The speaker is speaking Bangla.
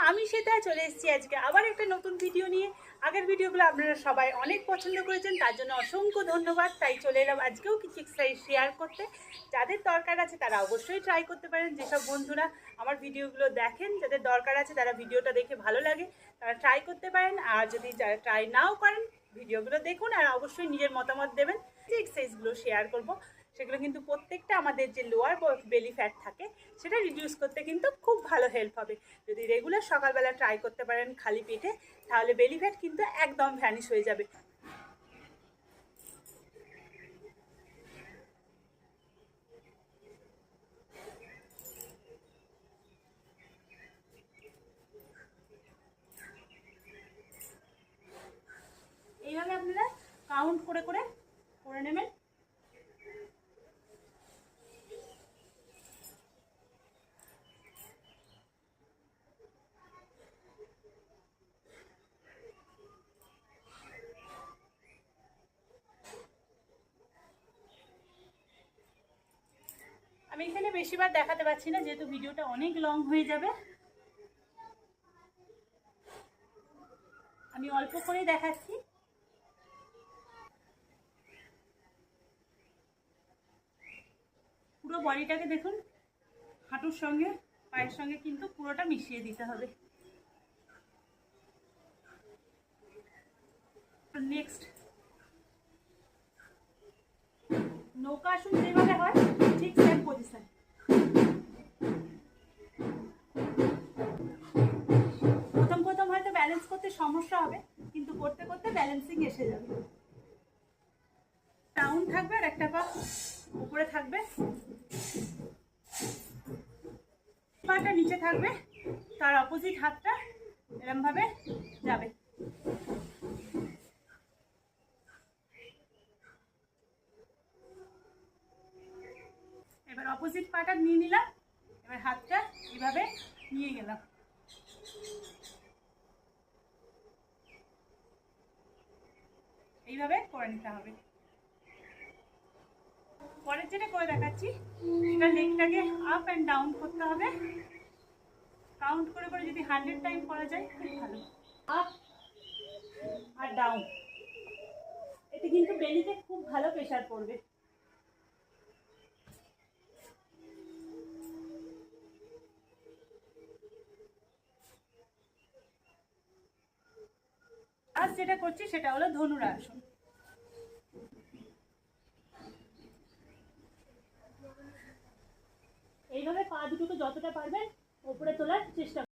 আমি সেটা চলে এসেছি আজকে আবার একটা নতুন ভিডিও নিয়ে। আগের ভিডিওগুলো আপনারা সবাই অনেক পছন্দ করেছেন, তার জন্য অসংখ্য ধন্যবাদ। তাই চলে এলাম আজকেও কিছু এক্সারসাইজ শেয়ার করতে। যাদের দরকার আছে তারা অবশ্যই ট্রাই করতে পারেন। যেসব বন্ধুরা আমার ভিডিওগুলো দেখেন, যাদের দরকার আছে তারা ভিডিওটা দেখে ভালো লাগে তারা ট্রাই করতে পারেন। আর যদি যারা ট্রাই নাও করেন, ভিডিওগুলো দেখুন আর অবশ্যই নিজের মতামত দেবেন। যে এক্সারসাইজগুলো শেয়ার করব সেগুলো কিন্তু প্রত্যেকটা আমাদের যে লোয়ার বেলি ফ্যাট থাকে সেটা রিডিউস করতে কিন্তু খুব ভালো হেল্প হবে। যদি রেগুলার সকালবেলা ট্রাই করতে পারেন খালি পেটে, তাহলে বেলি ফ্যাট কিন্তু একদম ভ্যানিশ হয়ে যাবে। এইভাবে আপনারা কাউন্ট করে করে করে নেবেন। আমি এখানে বেশিবার দেখাতে পারছি না, যেহেতু ভিডিওটা অনেক লং হয়ে যাবে। আমি অল্প করেই দেখাচ্ছি। পুরো বডিটাকে দেখুন, হাঁটুর সঙ্গে পায়ের সঙ্গে কিন্তু পুরোটা মিশিয়ে দিতে হবে। নেক্সট নৌকা আসন যেভাবে হয় ঠিক সেম পজিশন। প্রথম প্রথম হয়তো ব্যালেন্স করতে সমস্যা হবে, কিন্তু করতে করতে ব্যালেন্সিং এসে যাবে। ডাউন থাকবে আর একটা পা উপরে থাকবে, পাটা নিচে থাকবে, তার অপোজিট হাতটা এরকম ভাবে যাবে। এবার অপোজিট পাটা নিয়ে নিলাম, এবার হাতটা এইভাবে নিয়ে গেলাম। এইভাবে করে নিতে হবে। পরের যেটা করে দেখাচ্ছি সেটা লেগটাকে আপ অ্যান্ড ডাউন করতে হবে। কাউন্ট করে করে যদি 100 টাইম করা যায় খুব ভালো। আপ আর ডাউন, এতে কিন্তু বেলিতে খুব ভালো প্রেশার পড়বে। আজ যেটা করছি সেটা হলো ধনুরাসন। এইভাবে পা দুটোকে যতটা পারবেন উপরে তোলার চেষ্টা